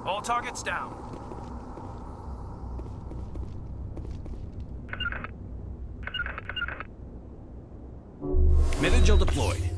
All targets down. Metagel deployed.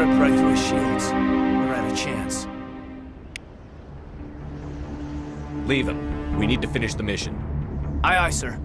rip right through his shields. Never had a chance. Leave him. We need to finish the mission. Aye, aye, sir.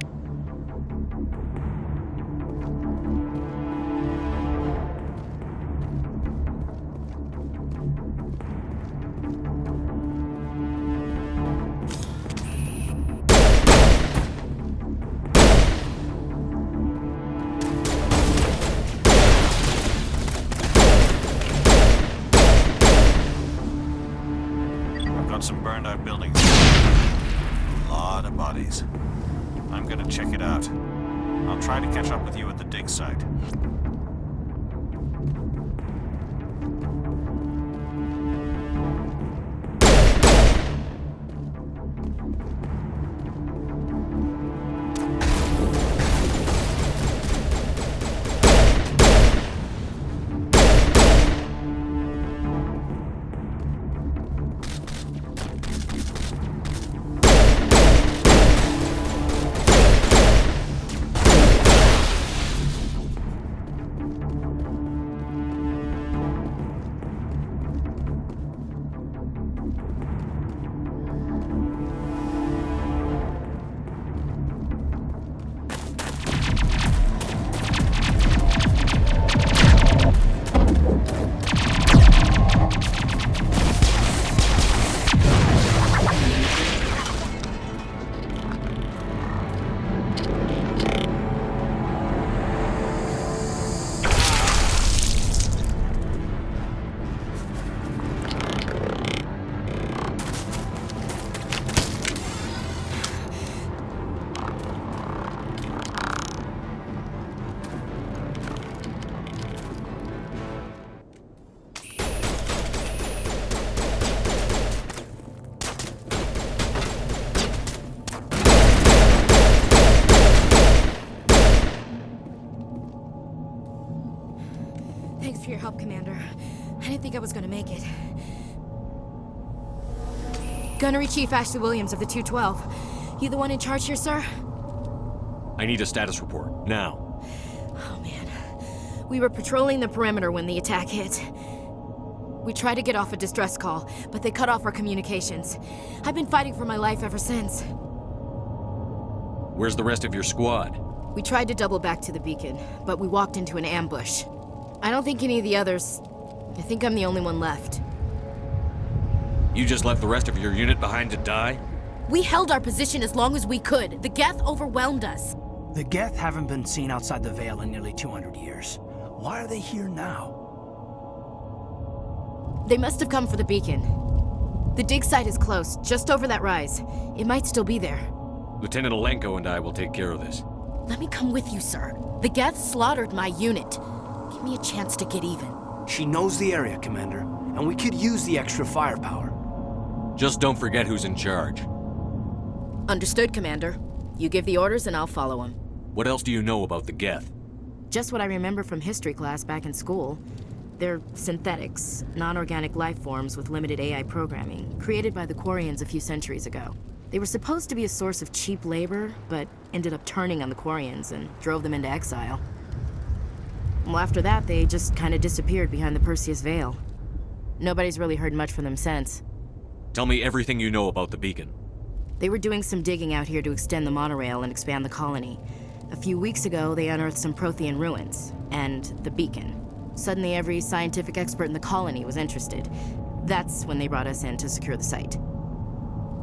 Some burned out buildings. A lot of bodies. I'm gonna check it out. I'll try to catch up with you at the dig site. Thanks for your help, Commander. I didn't think I was gonna make it. Gunnery Chief Ashley Williams of the 212. You the one in charge here, sir? I need a status report, now. Oh, man. We were patrolling the perimeter when the attack hit. We tried to get off a distress call, but they cut off our communications. I've been fighting for my life ever since. Where's the rest of your squad? We tried to double back to the beacon, but we walked into an ambush. I don't think any of the others... I think I'm the only one left. You just left the rest of your unit behind to die? We held our position as long as we could. The Geth overwhelmed us. The Geth haven't been seen outside the Vale in nearly 200 years. Why are they here now? They must have come for the beacon. The dig site is close, just over that rise. It might still be there. Lieutenant Alenko and I will take care of this. Let me come with you, sir. The Geth slaughtered my unit. Give me a chance to get even. She knows the area, Commander, and we could use the extra firepower. Just don't forget who's in charge. Understood, Commander. You give the orders and I'll follow them. What else do you know about the Geth? Just what I remember from history class back in school. They're synthetics, non-organic life forms with limited AI programming, created by the Quarians a few centuries ago. They were supposed to be a source of cheap labor, but ended up turning on the Quarians and drove them into exile. Well, after that, they just kind of disappeared behind the Perseus Veil. Nobody's really heard much from them since. Tell me everything you know about the beacon. They were doing some digging out here to extend the monorail and expand the colony. A few weeks ago, they unearthed some Prothean ruins, and the beacon. Suddenly, every scientific expert in the colony was interested. That's when they brought us in to secure the site.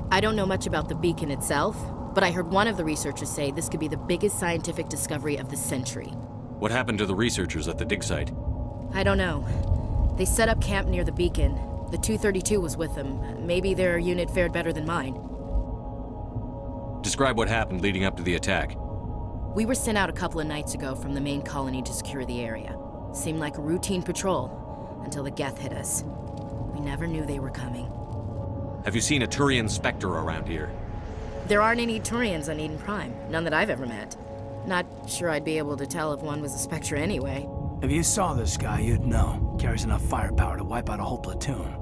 I don't know much about the beacon itself, but I heard one of the researchers say this could be the biggest scientific discovery of the century. What happened to the researchers at the dig site? I don't know. They set up camp near the beacon. The 232 was with them. Maybe their unit fared better than mine. Describe what happened leading up to the attack. We were sent out a couple of nights ago from the main colony to secure the area. Seemed like a routine patrol, until the Geth hit us. We never knew they were coming. Have you seen a Turian Spectre around here? There aren't any Turians on Eden Prime. None that I've ever met. Not sure I'd be able to tell if one was a Spectre anyway. If you saw this guy, you'd know. Carries enough firepower to wipe out a whole platoon.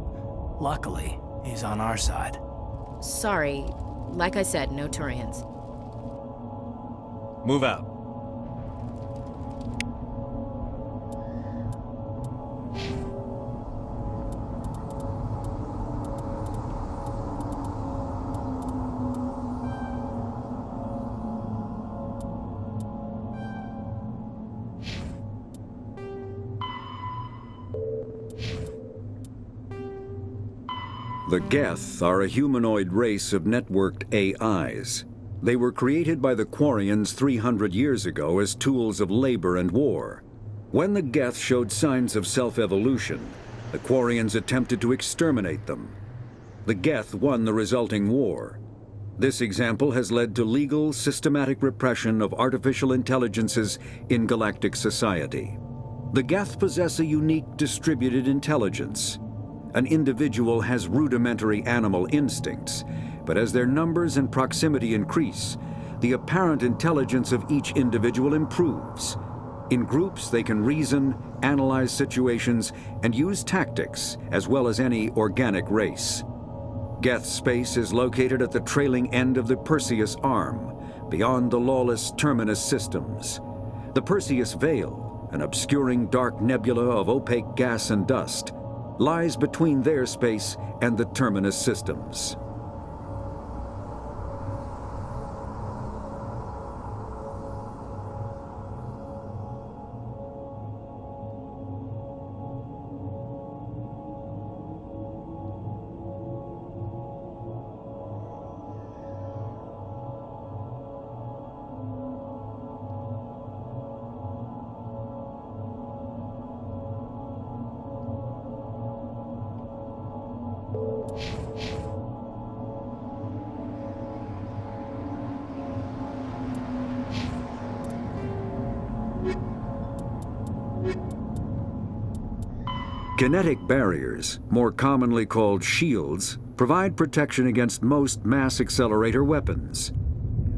Luckily, he's on our side. Sorry. Like I said, no Turians. Move out. The Geth are a humanoid race of networked AIs. They were created by the Quarians 300 years ago as tools of labor and war. When the Geth showed signs of self-evolution, the Quarians attempted to exterminate them. The Geth won the resulting war. This example has led to legal, systematic repression of artificial intelligences in galactic society. The Geth possess a unique distributed intelligence. An individual has rudimentary animal instincts, but as their numbers and proximity increase, the apparent intelligence of each individual improves. In groups, they can reason, analyze situations, and use tactics, as well as any organic race. Geth space is located at the trailing end of the Perseus Arm, beyond the lawless Terminus systems. The Perseus Veil, an obscuring dark nebula of opaque gas and dust, lies between their space and the Terminus systems. Kinetic barriers, more commonly called shields, provide protection against most mass accelerator weapons.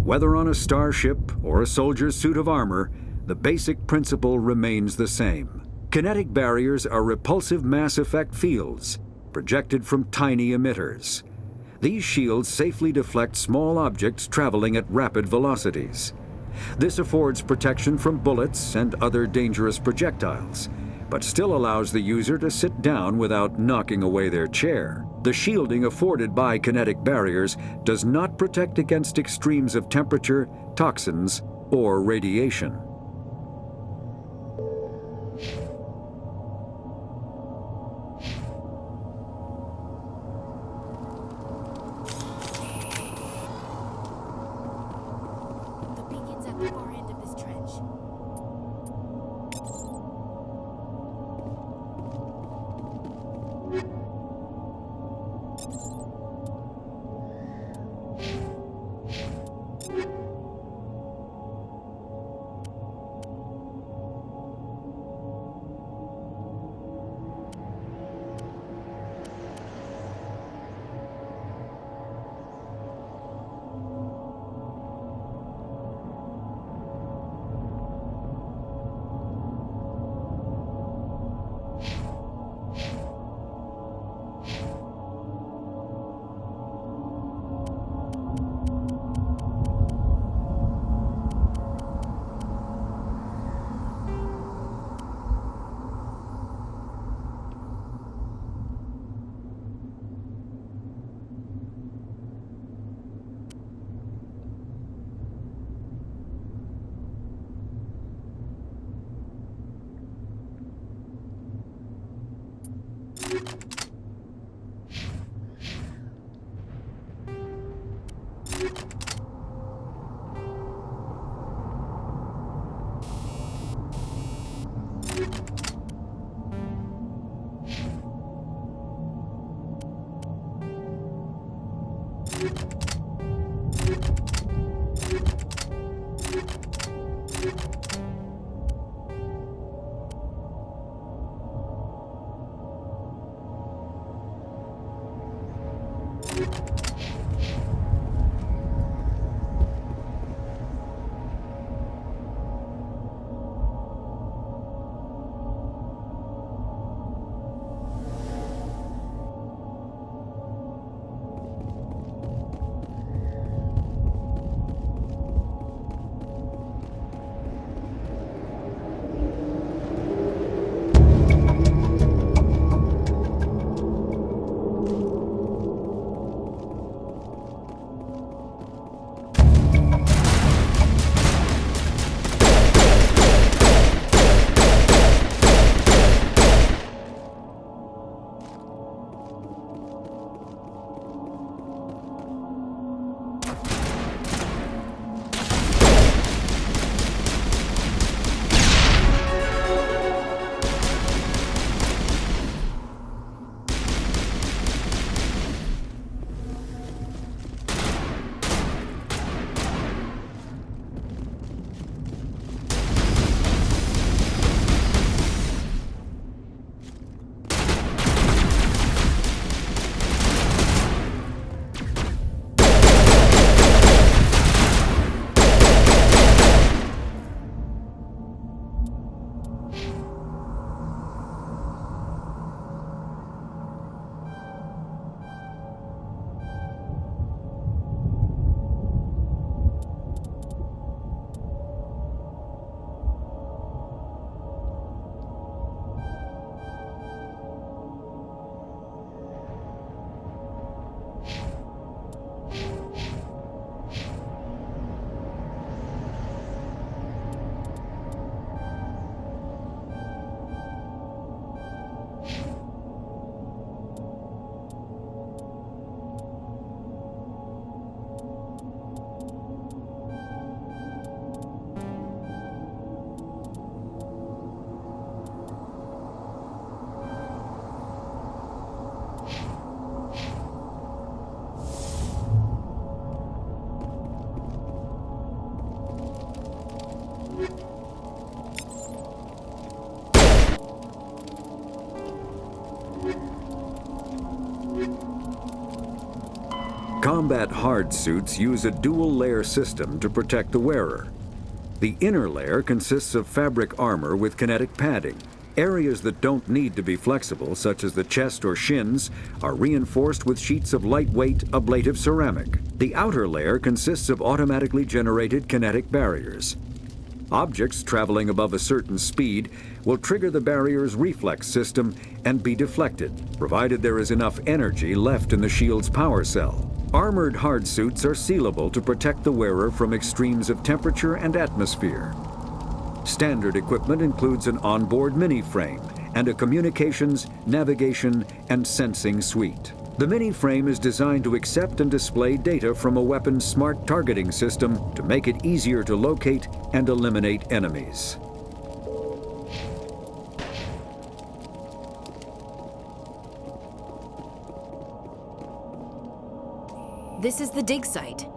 Whether on a starship or a soldier's suit of armor, the basic principle remains the same. Kinetic barriers are repulsive mass effect fields, projected from tiny emitters. These shields safely deflect small objects traveling at rapid velocities. This affords protection from bullets and other dangerous projectiles, but still allows the user to sit down without knocking away their chair. The shielding afforded by kinetic barriers does not protect against extremes of temperature, toxins, or radiation. The beacon's at the far end of this trench. Combat hard suits use a dual-layer system to protect the wearer. The inner layer consists of fabric armor with kinetic padding. Areas that don't need to be flexible, such as the chest or shins, are reinforced with sheets of lightweight, ablative ceramic. The outer layer consists of automatically generated kinetic barriers. Objects traveling above a certain speed will trigger the barrier's reflex system and be deflected, provided there is enough energy left in the shield's power cell. Armored hard suits are sealable to protect the wearer from extremes of temperature and atmosphere. Standard equipment includes an onboard mini-frame and a communications, navigation, and sensing suite. The mini-frame is designed to accept and display data from a weapon's smart targeting system to make it easier to locate and eliminate enemies. This is the dig site.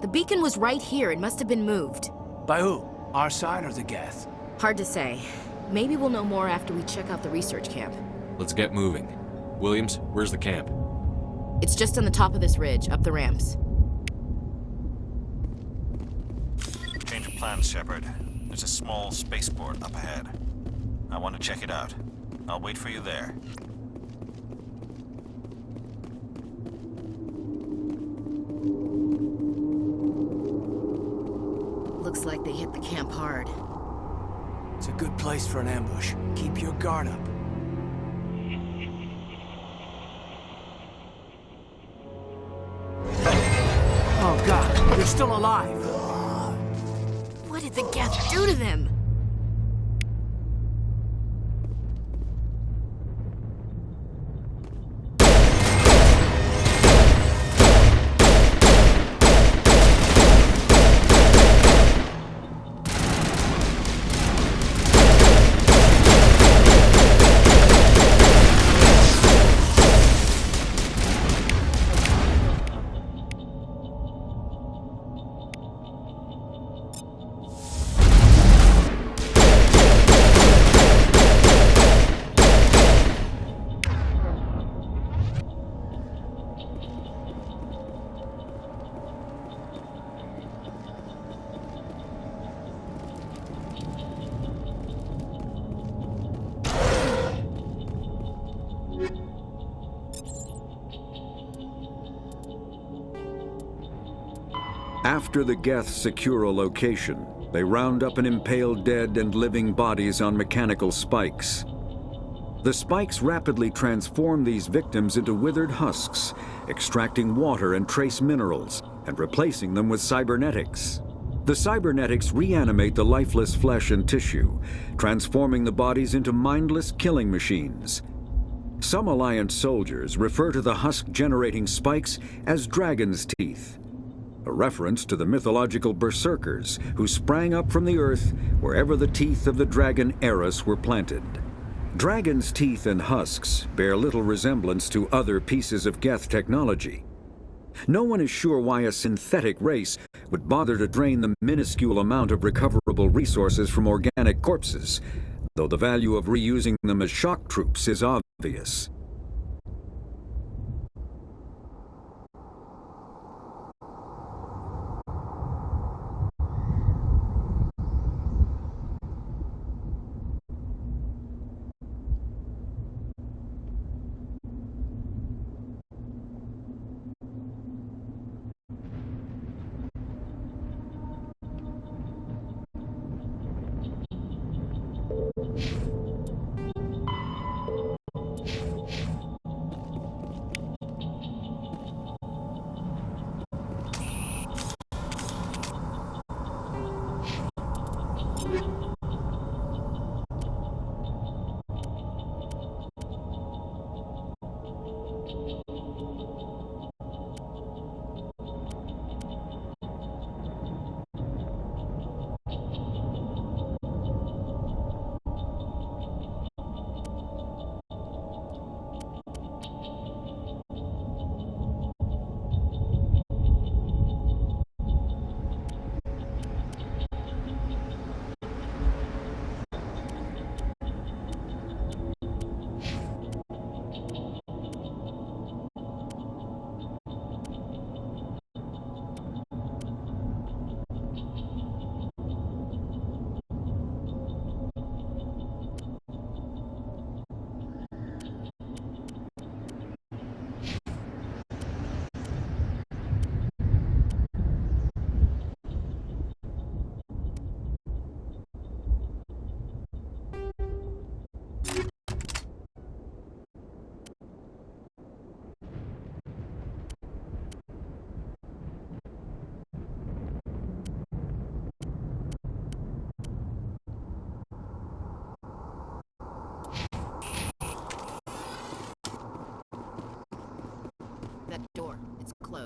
The beacon was right here. It must have been moved. By who? Our side or the Geth? Hard to say. Maybe we'll know more after we check out the research camp. Let's get moving. Williams, where's the camp? It's just on the top of this ridge, up the ramps. Change of plans, Shepard. There's a small spaceport up ahead. I want to check it out. I'll wait for you there. Looks like they hit the camp hard. It's a good place for an ambush. Keep your guard up. Oh God, you're still alive! What did the Geth do to them? After the Geth secure a location, they round up and impale dead and living bodies on mechanical spikes. The spikes rapidly transform these victims into withered husks, extracting water and trace minerals, and replacing them with cybernetics. The cybernetics reanimate the lifeless flesh and tissue, transforming the bodies into mindless killing machines. Some Alliance soldiers refer to the husk-generating spikes as dragon's teeth, a reference to the mythological berserkers who sprang up from the earth wherever the teeth of the dragon Eris were planted. Dragon's teeth and husks bear little resemblance to other pieces of Geth technology. No one is sure why a synthetic race would bother to drain the minuscule amount of recoverable resources from organic corpses, though the value of reusing them as shock troops is obvious.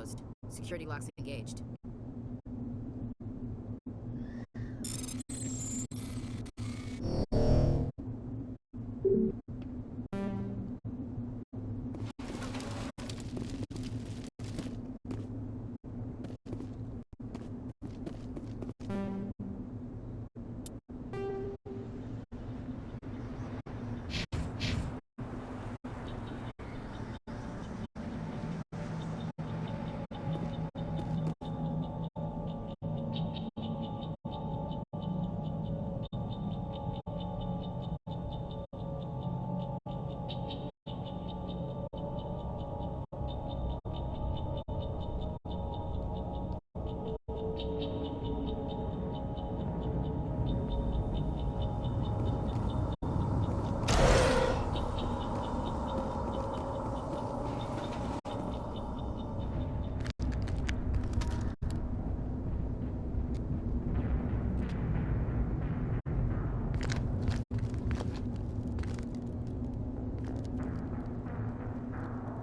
closed. Security locks engaged.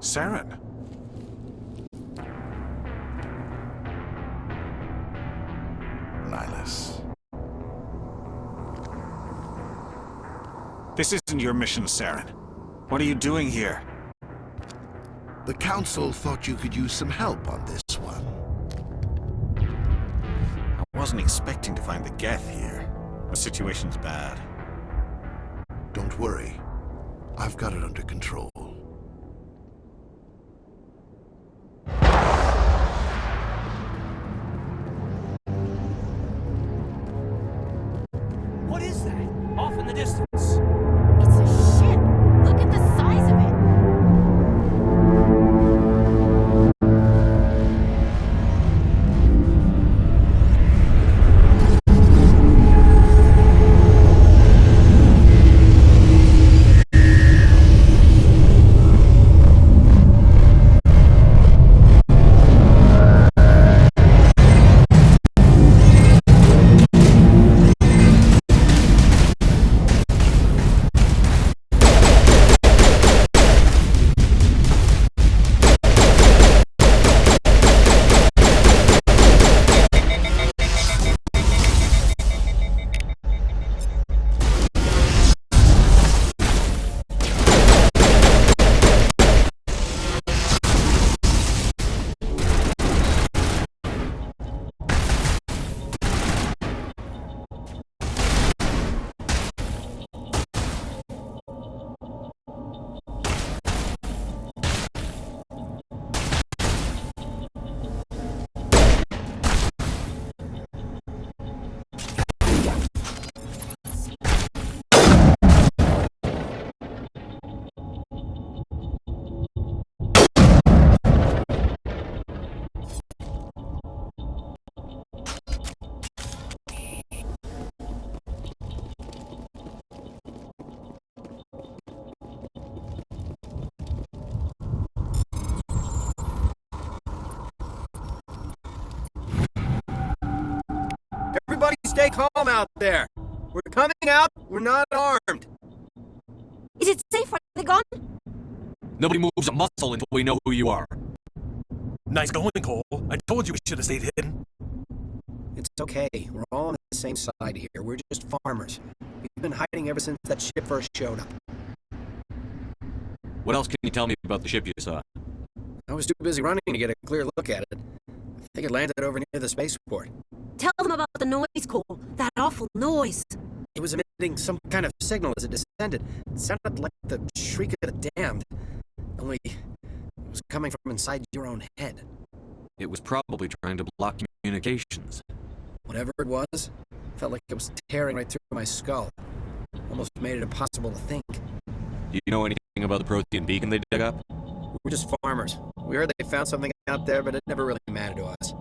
Saren. Nihilus. This isn't your mission, Saren. What are you doing here? The Council thought you could use some help on this one. I wasn't expecting to find the Geth here. The situation's bad. Don't worry. I've got it under control. What is that? Off in the distance. It's a ship! Look at the size of it! Everybody stay calm out there. We're coming out. We're not armed. Is it safe? Are they gone? Nobody moves a muscle until we know who you are. Nice going, Cole. I told you we should have stayed hidden. It's okay. We're all on the same side here. We're just farmers. We've been hiding ever since that ship first showed up. What else can you tell me about the ship you saw? I was too busy running to get a clear look at it. I think it landed over near the spaceport. Tell them about the noise, Cole. That awful noise. It was emitting some kind of signal as it descended. It sounded like the shriek of the damned. Only it was coming from inside your own head. It was probably trying to block communications. Whatever it was, felt like it was tearing right through my skull. Almost made it impossible to think. Do you know anything about the Prothean beacon they dug up? We're just farmers. We heard they found something out there, but it never really mattered to us.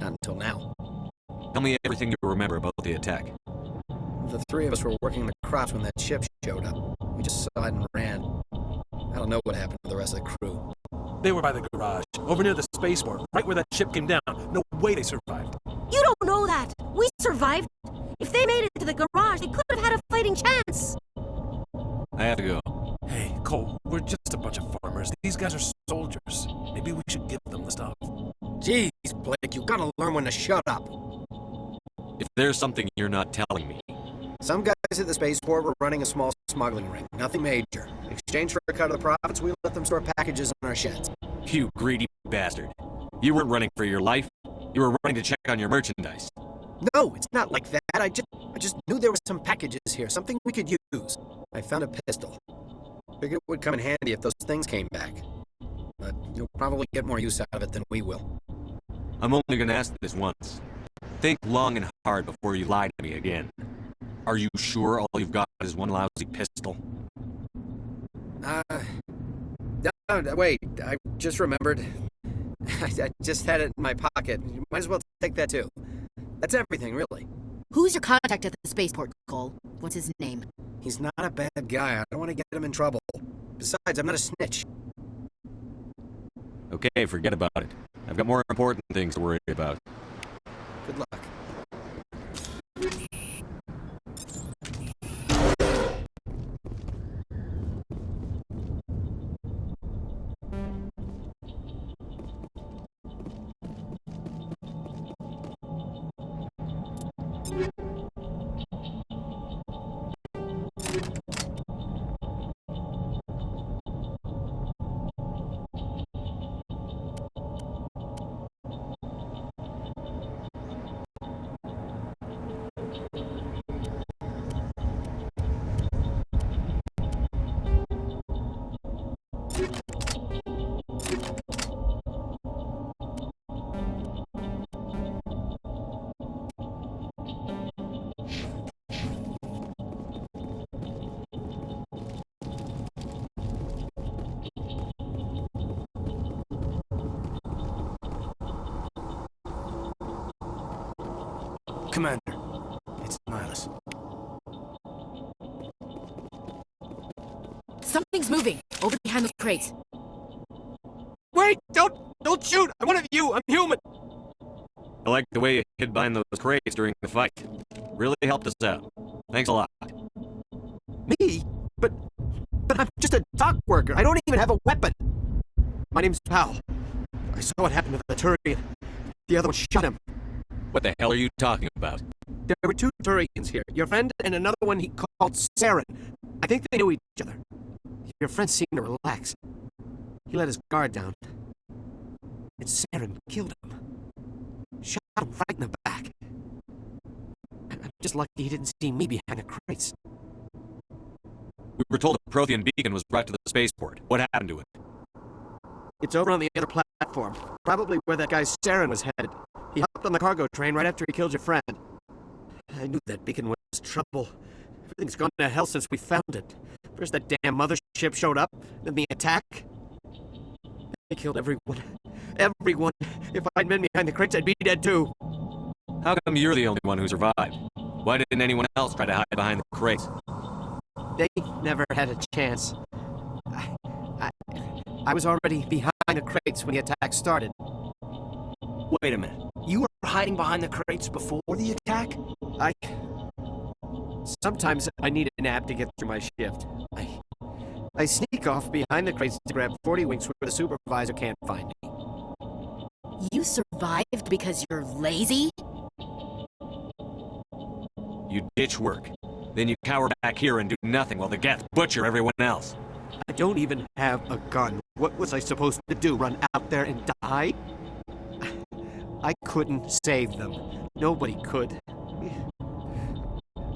Not until now. Tell me everything you remember about the attack. The three of us were working the crops when that ship showed up. We just saw it and ran. I don't know what happened to the rest of the crew. They were by the garage, over near the spaceport, right where that ship came down. No way they survived. You don't know that. We survived. If they made it to the garage, they could have had a fighting chance. I have to go. Hey, Cole, we're just a bunch of farmers. These guys are soldiers. Maybe we should give them the stuff. learn when to shut up. If there's something you're not telling me, Some guys at the spaceport were running a small smuggling ring. Nothing major. In exchange for a cut of the profits, we let them store packages in our sheds. you greedy bastard. You weren't running for your life. You were running to check on your merchandise. No, it's not like that. I just knew there was some packages here, something we could use. I found a pistol. Figured it would come in handy if those things came back. But you'll probably get more use out of it than we will. I'm only gonna ask this once. Think long and hard before you lie to me again. Are you sure all you've got is one lousy pistol? Wait, I just remembered. I just had it in my pocket. You might as well take that too. That's everything, really. Who's your contact at the spaceport, Cole? What's his name? He's not a bad guy. I don't want to get him in trouble. Besides, I'm not a snitch. Okay, forget about it. I've got more important things to worry about. Good luck. Commander, it's Nihilus. Something's moving over behind those crates. Wait! Don't shoot! I'm one of you! I'm human! I like the way you hid behind those crates during the fight. Really helped us out. Thanks a lot. Me? But I'm just a dock worker. I don't even have a weapon. My name's Powell. I saw what happened to the Turian. The other one shot him. What the hell are you talking about? There were two Turians here. Your friend and another one he called Saren. I think they knew each other. Your friend seemed to relax. He let his guard down. And Saren killed him. Shot him right in the back. I'm just lucky he didn't see me behind the crates. We were told a Prothean beacon was brought to the spaceport. What happened to it? It's over on the other platform. Probably where that guy Saren was headed. He hopped on the cargo train right after he killed your friend. I knew that beacon was trouble. Everything's gone to hell since we found it. First that damn mothership showed up, then the attack. They killed everyone. Everyone. If I'd been behind the crates, I'd be dead too. How come you're the only one who survived? Why didn't anyone else try to hide behind the crates? They never had a chance. I was already behind the crates when the attack started. Wait a minute. You were hiding behind the crates before the attack? Sometimes I need a nap to get through my shift. I sneak off behind the crates to grab 40 winks where the supervisor can't find me. You survived because you're lazy? You ditch work. Then you cower back here and do nothing while the Geth butcher everyone else. I don't even have a gun. What was I supposed to do? Run out there and die? I couldn't save them. Nobody could.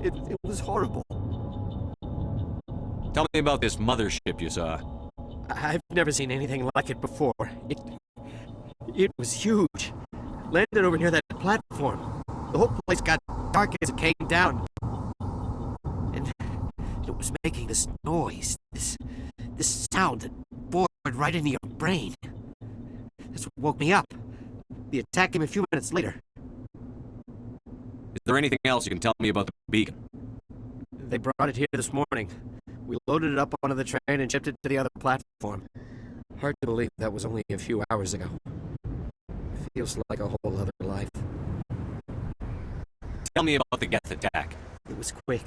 It was horrible. Tell me about this mothership you saw. I've never seen anything like it before. It was huge. Landed over near that platform. The whole place got dark as it came down. And it was making this noise, this sound that bored right into your brain. That's what woke me up. The attack came a few minutes later. Is there anything else you can tell me about the beacon? They brought it here this morning. We loaded it up onto the train and shipped it to the other platform. Hard to believe that was only a few hours ago. Feels like a whole other life. Tell me about the Geth attack. It was quick.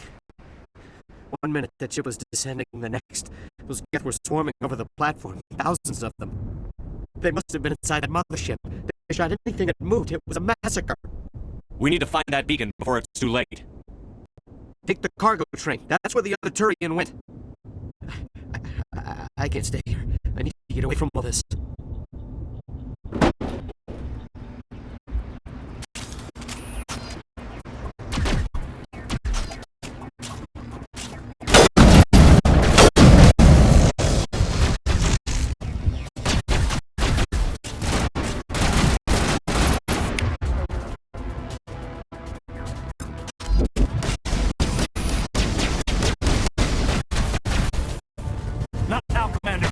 1 minute that ship was descending, the next, those Geth were swarming over the platform. Thousands of them. They must have been inside that mothership. They shot anything that moved. It was a massacre. We need to find that beacon before it's too late. Take the cargo train. That's where the other Turian went. I can't stay here. I need to get away from all this. Not now, Commander.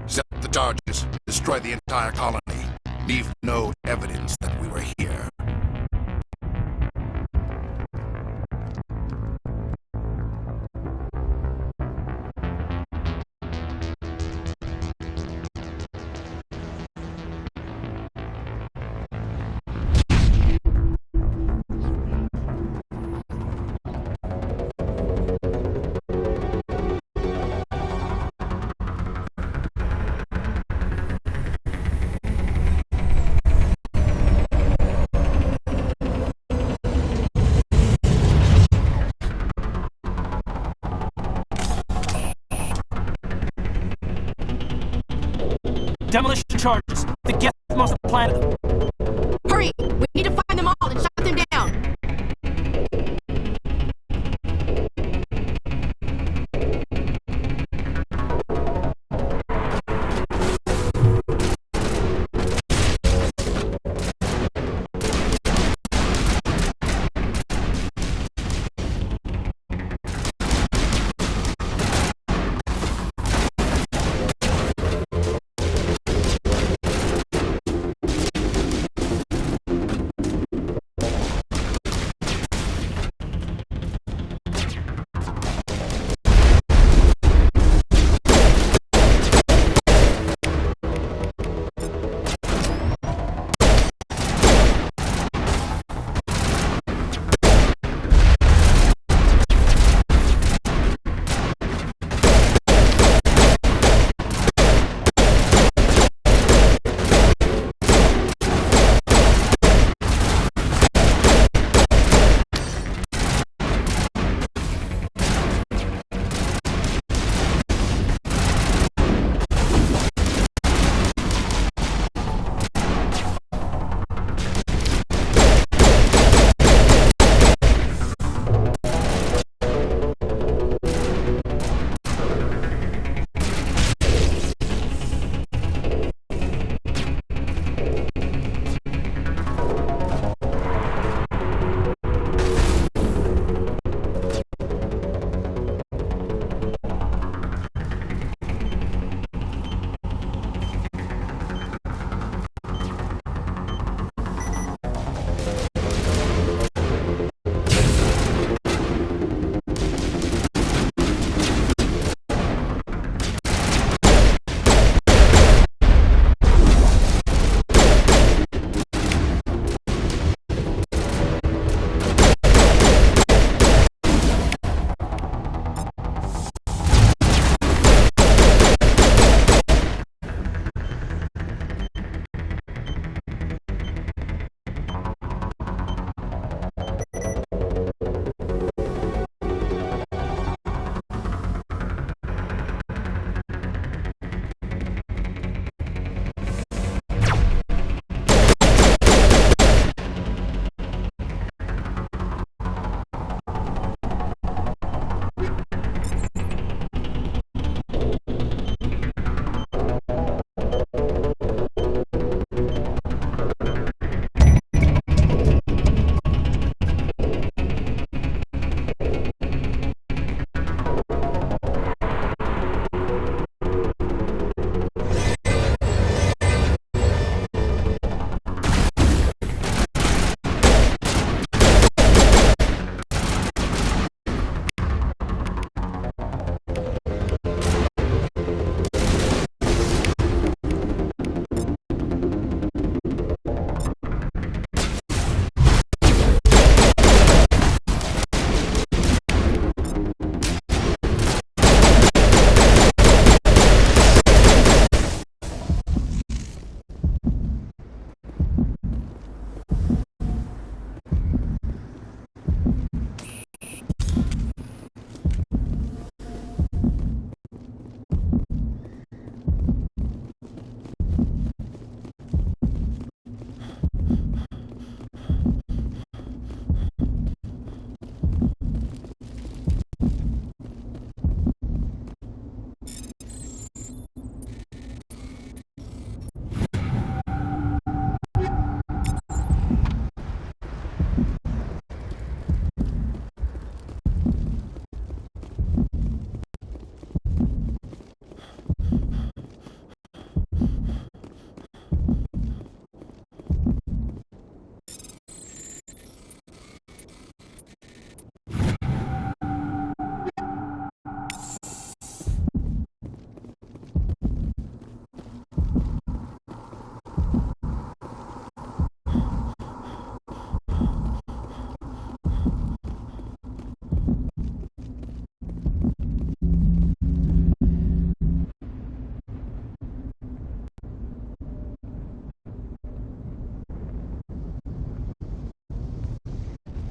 Set the charges. Destroy the entire colony. Leave no evidence that we were here. Demolition charges. The Geth must have planted them. Hurry! We need to find them all and shut them down!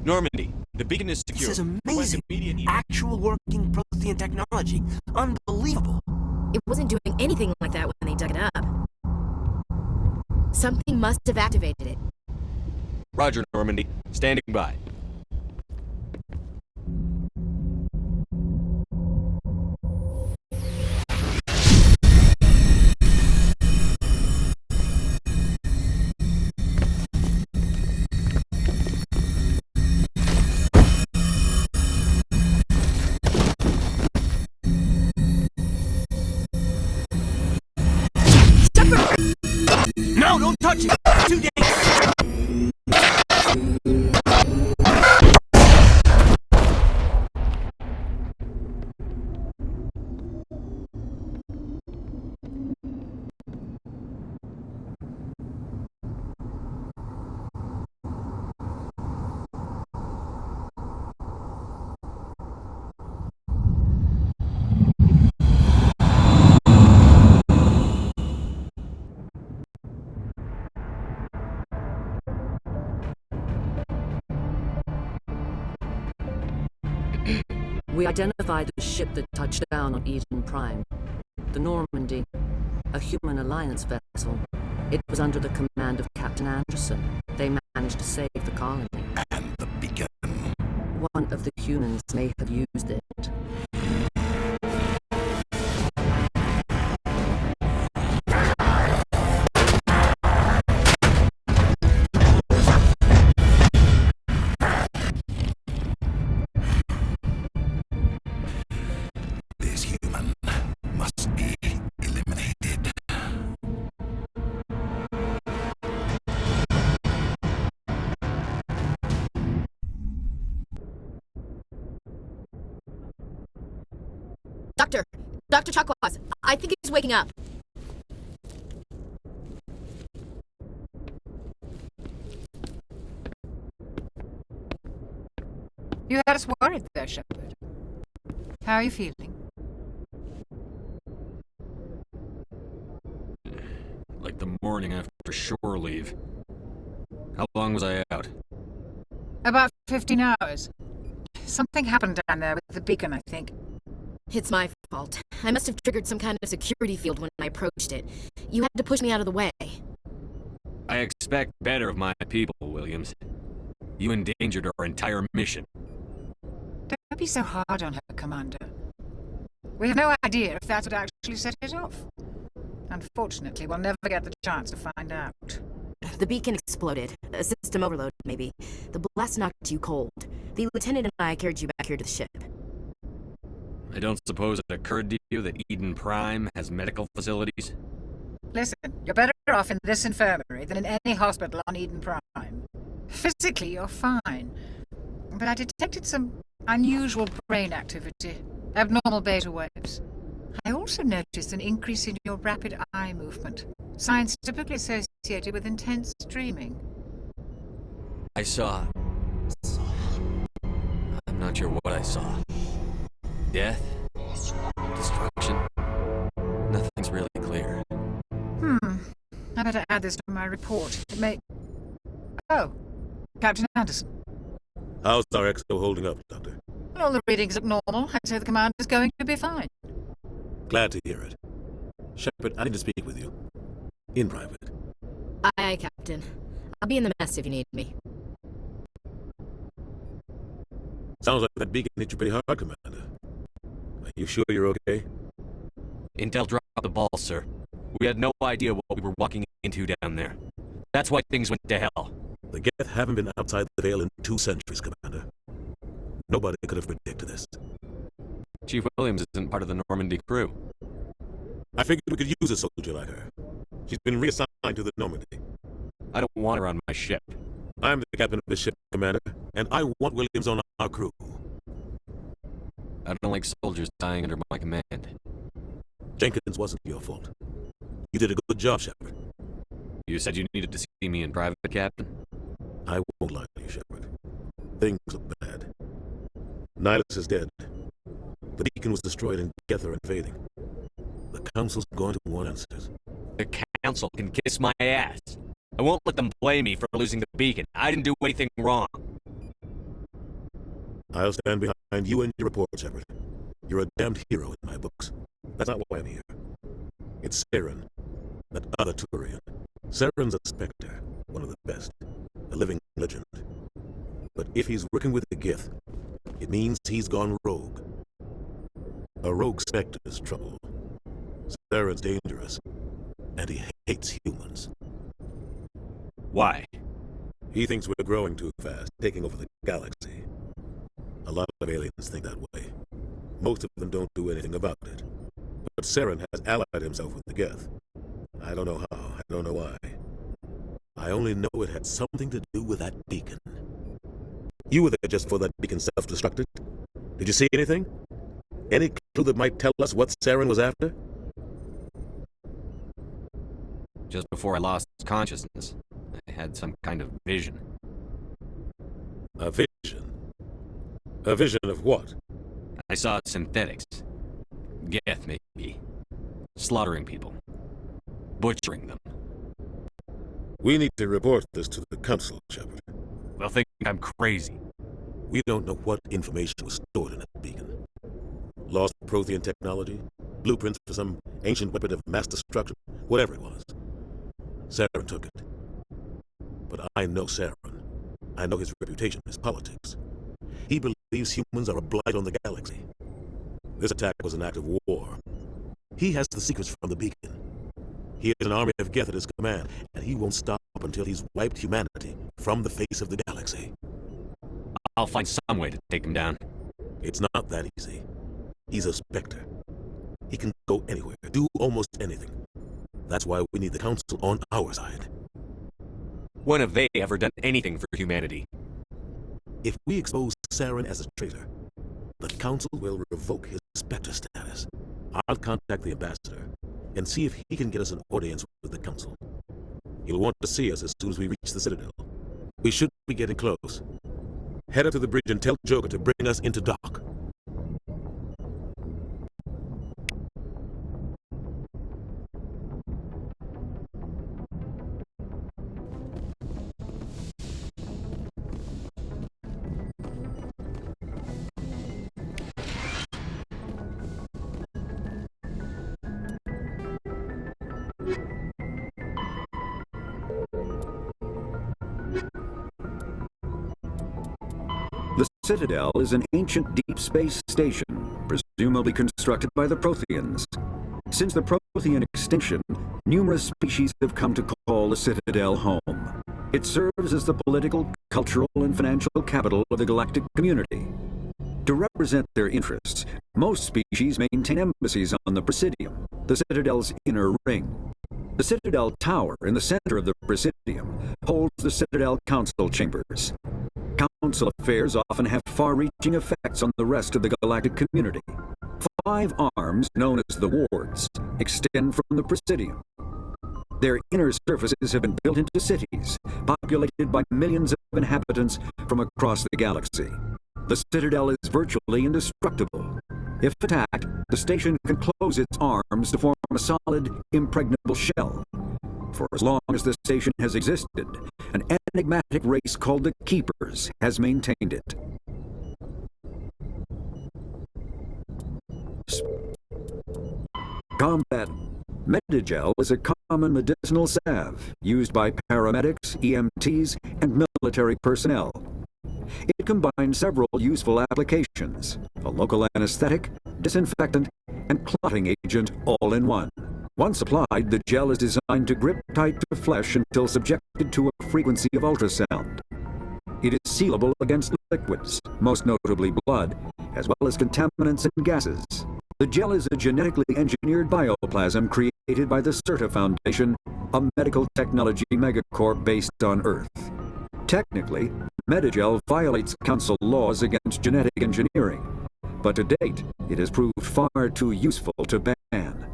Normandy, the beacon is secure. This is Request amazing. immediate Actual working Prothean technology. Unbelievable. It wasn't doing anything like that when they dug it up. Something must have activated it. Roger, Normandy. Standing by. No, don't touch it! Too dangerous! We identified the ship that touched down on Eden Prime. The Normandy, a human alliance vessel. It was under the command of Captain Anderson. They managed to save the colony. And the beacon. One of the humans may have used it. This human must be eliminated. Dr. Chakwas, I think he's waking up. You had us worried there, Shepard. How are you feeling? Like the morning after shore leave. How long was I out? About 15 hours. Something happened down there with the beacon, I think. It's my fault. I must have triggered some kind of security field when I approached it. You had to push me out of the way. I expect better of my people, Williams. You endangered our entire mission. Don't be so hard on her, Commander. We have no idea if that's what actually set it off. Unfortunately, we'll never get the chance to find out. The beacon exploded. A system overload, maybe. The blast knocked you cold. The lieutenant and I carried you back here to the ship. I don't suppose it occurred to you that Eden Prime has medical facilities? Listen, you're better off in this infirmary than in any hospital on Eden Prime. Physically, you're fine. But I detected some unusual brain activity, abnormal beta waves. I also noticed an increase in your rapid eye movement, signs typically associated with intense dreaming. I saw... I'm not sure what I saw. Death? Destruction? Nothing's really clear. I better add this to my report. It may... Oh, Captain Anderson. How's our XO holding up, Doctor? All the readings look normal. I'd say the command is going to be fine. Glad to hear it. Shepard, I need to speak with you. In private. Aye, Captain. I'll be in the mess if you need me. Sounds like that beacon hit you pretty hard, Commander. Are you sure you're okay? Intel dropped the ball, sir. We had no idea what we were walking into down there. That's why things went to hell. The Geth haven't been outside the Veil in 2 centuries, Commander. Nobody could have predicted this. Chief Williams isn't part of the Normandy crew. I figured we could use a soldier like her. She's been reassigned to the Normandy. I don't want her on my ship. I'm the captain of the ship, Commander, and I want Williams on our crew. I don't like soldiers dying under my command. Jenkins wasn't your fault. You did a good job, Shepard. You said you needed to see me in private, Captain? I won't lie to you, Shepard. Things look bad. Nihilus is dead. The beacon was destroyed and Geth are invading. The Council's going to want answers. The Council can kiss my ass. I won't let them blame me for losing the beacon. I didn't do anything wrong. I'll stand behind you and your report, Shepard. You're a damned hero in my books. That's not why I'm here. It's Saren, that other Turian. Saren's a Spectre, one of the best, a living legend. But if he's working with the Gith, it means he's gone rogue. A rogue Spectre's trouble. Saren's dangerous, and he hates humans. Why? He thinks we're growing too fast, taking over the galaxy. A lot of aliens think that way. Most of them don't do anything about it. But Saren has allied himself with the Geth. I don't know how, I don't know why. I only know it had something to do with that beacon. You were there just before that beacon self-destructed. Did you see anything? Any clue that might tell us what Saren was after? Just before I lost consciousness, I had some kind of vision. A vision? A vision of what? I saw synthetics. Geth, maybe. Slaughtering people. Butchering them. We need to report this to the Council, Shepard. They'll think I'm crazy. We don't know what information was stored in that beacon. Lost Prothean technology? Blueprints for some ancient weapon of mass destruction? Whatever it was. Saren took it. But I know Saren. I know his reputation, his politics. He believes humans are a blight on the galaxy. This attack was an act of war. He has the secrets from the beacon. He has an army of Geth at his command, and he won't stop until he's wiped humanity from the face of the galaxy. I'll find some way to take him down. It's not that easy. He's a Spectre. He can go anywhere, do almost anything. That's why we need the Council on our side. When have they ever done anything for humanity? If we expose Saren as a traitor, the Council will revoke his Spectre status. I'll contact the Ambassador and see if he can get us an audience with the Council. He'll want to see us as soon as we reach the Citadel. We should be getting close. Head up to the bridge and tell Joker to bring us into dock. The Citadel is an ancient deep space station, presumably constructed by the Protheans. Since the Prothean extinction, numerous species have come to call the Citadel home. It serves as the political, cultural, and financial capital of the galactic community. To represent their interests, most species maintain embassies on the Presidium, the Citadel's inner ring. The Citadel Tower in the center of the Presidium holds the Citadel Council Chambers. Council affairs often have far-reaching effects on the rest of the galactic community. 5 arms, known as the Wards, extend from the Presidium. Their inner surfaces have been built into cities, populated by millions of inhabitants from across the galaxy. The Citadel is virtually indestructible. If attacked, the station can close its arms to form a solid, impregnable shell. For as long as the station has existed, an enigmatic race called the Keepers has maintained it. Combat Medigel is a common medicinal salve used by paramedics, EMTs, and military personnel. It combines several useful applications: a local anesthetic, disinfectant, and clotting agent all in one. Once applied, the gel is designed to grip tight to flesh until subjected to a frequency of ultrasound. It is sealable against liquids, most notably blood, as well as contaminants and gases. The gel is a genetically engineered bioplasm created by the CERTA Foundation, a medical technology megacorp based on Earth. Technically, Medigel violates Council laws against genetic engineering, but to date, it has proved far too useful to ban.